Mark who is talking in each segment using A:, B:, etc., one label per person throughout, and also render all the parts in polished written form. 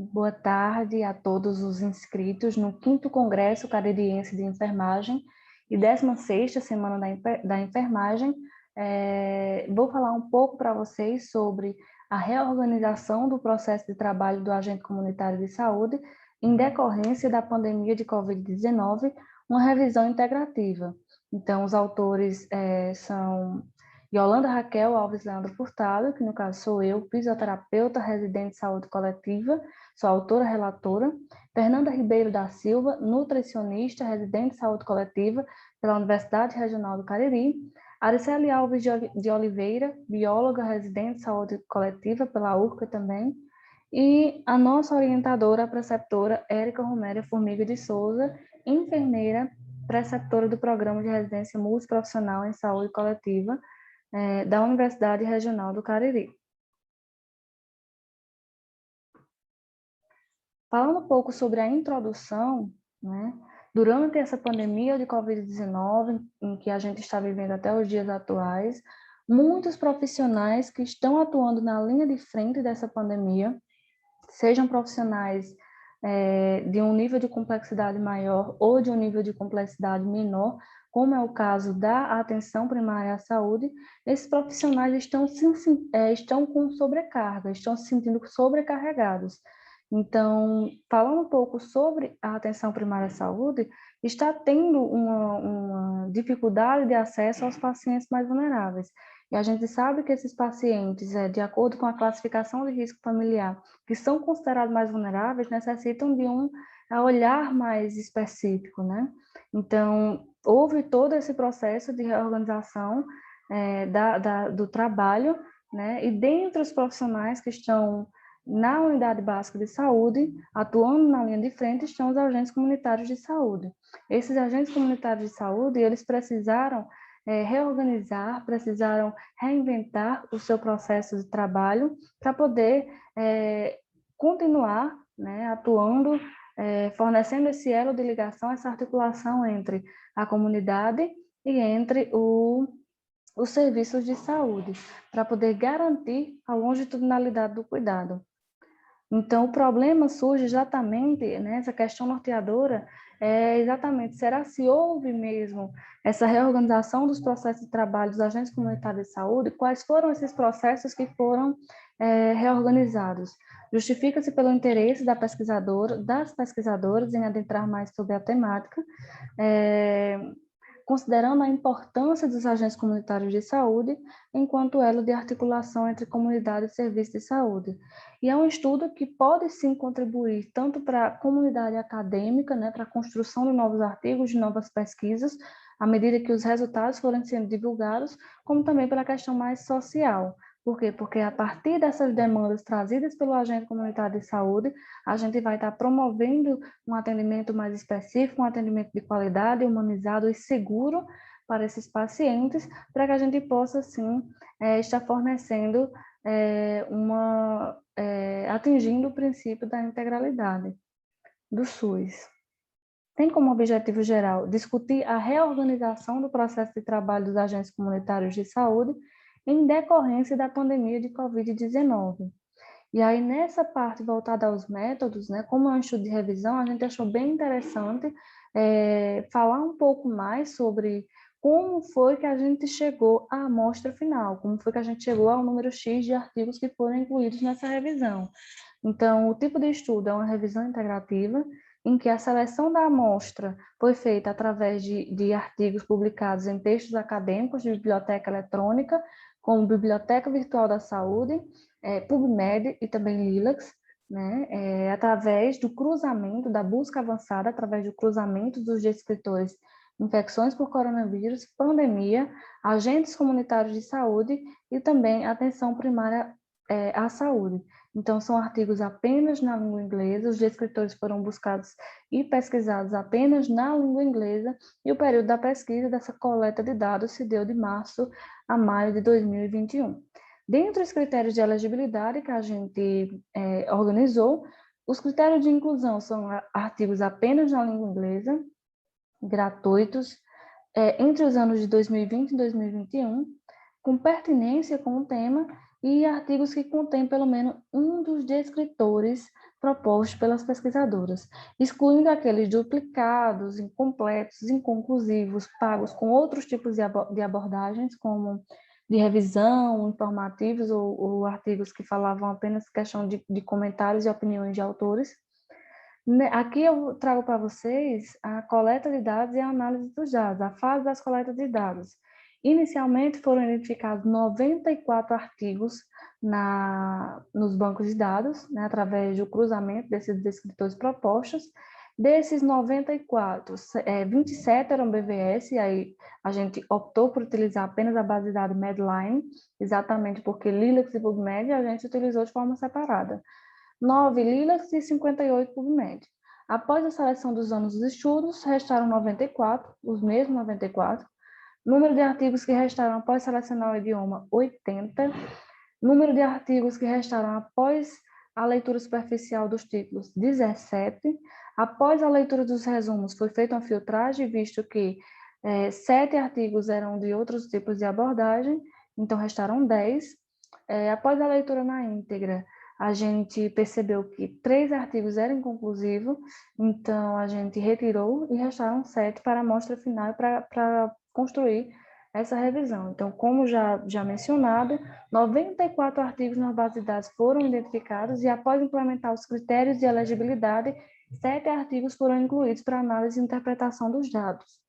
A: Boa tarde a todos os inscritos no 5º Congresso Caririense de Enfermagem e 16ª Semana da Enfermagem. Vou falar um pouco para vocês sobre a reorganização do processo de trabalho do agente comunitário de saúde em decorrência da pandemia de Covid-19, uma revisão integrativa. Então, os autores são Yolanda Raquel Alves Leandro Furtado, que no caso sou eu, fisioterapeuta residente de saúde coletiva, sou autora relatora. Fernanda Ribeiro da Silva, nutricionista, residente de saúde coletiva pela Universidade Regional do Cariri. Ariceli Alves de Oliveira, bióloga, residente de saúde coletiva pela URCA também. E a nossa orientadora, a preceptora Érica Romério Formiga de Souza, enfermeira, preceptora do Programa de Residência Multiprofissional em Saúde Coletiva da Universidade Regional do Cariri. Falando um pouco sobre a introdução, né, durante essa pandemia de Covid-19, em que a gente está vivendo até os dias atuais, muitos profissionais que estão atuando na linha de frente dessa pandemia, sejam profissionais de um nível de complexidade maior ou de um nível de complexidade menor, como é o caso da atenção primária à saúde, esses profissionais estão com sobrecarga, estão se sentindo sobrecarregados. Então, falando um pouco sobre a atenção primária à saúde, está tendo uma dificuldade de acesso aos pacientes mais vulneráveis. E a gente sabe que esses pacientes, de acordo com a classificação de risco familiar, que são considerados mais vulneráveis, necessitam de um olhar mais específico, né? Então, houve todo esse processo de reorganização do trabalho, né? E dentre os profissionais que estão na unidade básica de saúde, atuando na linha de frente, estão os agentes comunitários de saúde. Esses agentes comunitários de saúde, eles precisaram reorganizar, precisaram reinventar o seu processo de trabalho para poder continuar, né, atuando, fornecendo esse elo de ligação, essa articulação entre a comunidade e entre os serviços de saúde, para poder garantir a longitudinalidade do cuidado. Então, o problema surge exatamente, né, essa questão norteadora, exatamente, será se houve mesmo essa reorganização dos processos de trabalho dos agentes comunitários de saúde? Quais foram esses processos que foram reorganizados? Justifica-se pelo interesse das pesquisadoras em adentrar mais sobre a temática, considerando a importância dos agentes comunitários de saúde enquanto elo de articulação entre comunidade e serviço de saúde. E é um estudo que pode sim contribuir tanto para a comunidade acadêmica, né, para a construção de novos artigos, de novas pesquisas, à medida que os resultados forem sendo divulgados, como também pela questão mais social. Por quê? Porque a partir dessas demandas trazidas pelo agente comunitário de saúde, a gente vai estar promovendo um atendimento mais específico, um atendimento de qualidade, humanizado e seguro para esses pacientes, para que a gente possa, sim, estar fornecendo atingindo o princípio da integralidade do SUS. Tem como objetivo geral discutir a reorganização do processo de trabalho dos agentes comunitários de saúde em decorrência da pandemia de Covid-19. E aí, nessa parte voltada aos métodos, né, como é um estudo de revisão, a gente achou bem interessante falar um pouco mais sobre como foi que a gente chegou à amostra final, como foi que a gente chegou ao número X de artigos que foram incluídos nessa revisão. Então, o tipo de estudo é uma revisão integrativa, em que a seleção da amostra foi feita através de artigos publicados em textos acadêmicos de biblioteca eletrônica, como Biblioteca Virtual da Saúde, PubMed e também Lilacs, né, através do cruzamento, da busca avançada, através do cruzamento dos descritores infecções por coronavírus, pandemia, agentes comunitários de saúde e também atenção primária à saúde. Então, são artigos apenas na língua inglesa, os descritores foram buscados e pesquisados apenas na língua inglesa, e o período da pesquisa dessa coleta de dados se deu de março a maio de 2021. Dentre os critérios de elegibilidade que a gente organizou, os critérios de inclusão são artigos apenas na língua inglesa, gratuitos, entre os anos de 2020 e 2021, com pertinência com o tema, e artigos que contêm pelo menos um dos descritores propostos pelas pesquisadoras, excluindo aqueles duplicados, incompletos, inconclusivos, pagos com outros tipos de abordagens, como de revisão, informativos ou artigos que falavam apenas questão de comentários e opiniões de autores. Aqui eu trago para vocês a coleta de dados e a análise dos dados, a fase das coletas de dados. Inicialmente foram identificados 94 artigos nos bancos de dados, né, através do cruzamento desses descritores propostos. Desses 94, 27 eram BVS, e aí a gente optou por utilizar apenas a base de dados Medline, exatamente porque Lilacs e PubMed a gente utilizou de forma separada. 9 Lilacs e 58 PubMed. Após a seleção dos anos dos estudos, restaram 94, os mesmos 94. Número de artigos que restaram após selecionar o idioma, 80. Número de artigos que restaram após a leitura superficial dos títulos, 17. Após a leitura dos resumos, foi feita uma filtragem, visto que 7 artigos eram de outros tipos de abordagem, então restaram 10. Após a leitura na íntegra, a gente percebeu que 3 artigos eram inconclusivos, então a gente retirou e restaram 7 para a amostra final para construir essa revisão. Então, como já mencionado, 94 artigos na base de dados foram identificados e, após implementar os critérios de elegibilidade, 7 artigos foram incluídos para análise e interpretação dos dados.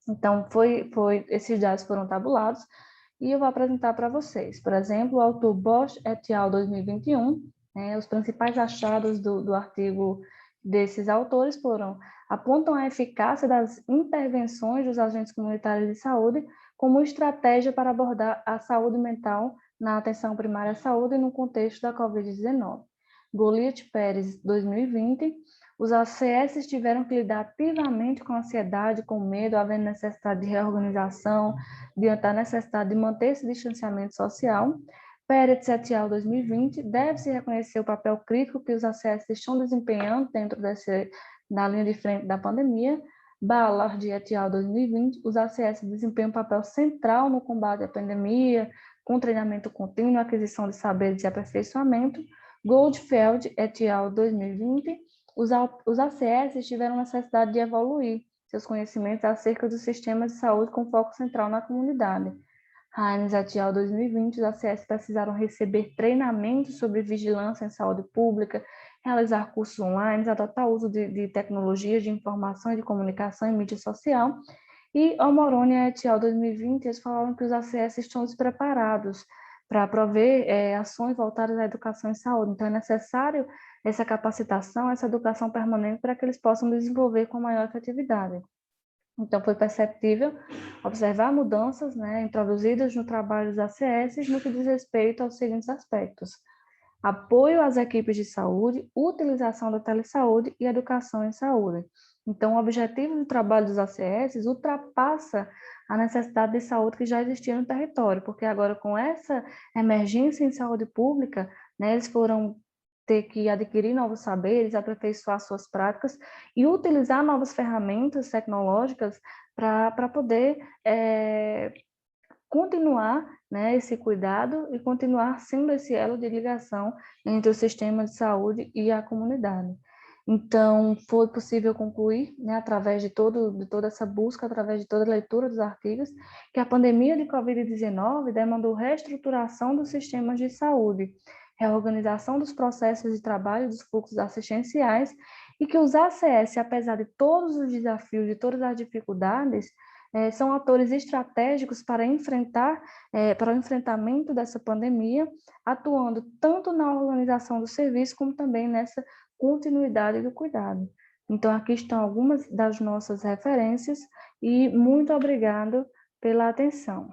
A: Então, esses dados foram tabulados e eu vou apresentar para vocês. Por exemplo, o autor Bosch et al. 2021, os principais achados do artigo desses autores apontam a eficácia das intervenções dos agentes comunitários de saúde como estratégia para abordar a saúde mental na atenção primária à saúde no contexto da Covid-19. Goliath Pérez, 2020, os ACS tiveram que lidar ativamente com a ansiedade, com medo, havendo necessidade de reorganização, diante da necessidade de manter esse distanciamento social. Pérez et al. 2020, deve-se reconhecer o papel crítico que os ACS estão desempenhando dentro da linha de frente da pandemia. Ballard et al. 2020, os ACS desempenham um papel central no combate à pandemia, com treinamento contínuo, aquisição de saberes e aperfeiçoamento. Goldfeld et al. 2020, os ACS tiveram necessidade de evoluir seus conhecimentos acerca dos sistemas de saúde com foco central na comunidade. Hines et al. 2020, os ACS precisaram receber treinamentos sobre vigilância em saúde pública, realizar cursos online, adotar o uso de tecnologias de informação e de comunicação em mídia social. E Omoroni et al. 2020, eles falaram que os ACS estão despreparados para prover ações voltadas à educação em saúde. Então, é necessário essa capacitação, essa educação permanente para que eles possam desenvolver com maior efetividade. Então, foi perceptível observar mudanças introduzidas no trabalho dos ACS no que diz respeito aos seguintes aspectos: apoio às equipes de saúde, utilização da telesaúde e educação em saúde. Então, o objetivo do trabalho dos ACS ultrapassa a necessidade de saúde que já existia no território, porque agora, com essa emergência em saúde pública, eles foram ter que adquirir novos saberes, aperfeiçoar suas práticas e utilizar novas ferramentas tecnológicas para poder continuar esse cuidado e continuar sendo esse elo de ligação entre o sistema de saúde e a comunidade. Então, foi possível concluir, através de toda essa busca, através de toda a leitura dos artigos, que a pandemia de Covid-19 demandou reestruturação dos sistemas de saúde, reorganização dos processos de trabalho, dos fluxos assistenciais, e que os ACS, apesar de todos os desafios, de todas as dificuldades, são atores estratégicos para o enfrentamento dessa pandemia, atuando tanto na organização do serviço, como também nessa continuidade do cuidado. Então, aqui estão algumas das nossas referências e muito obrigado pela atenção.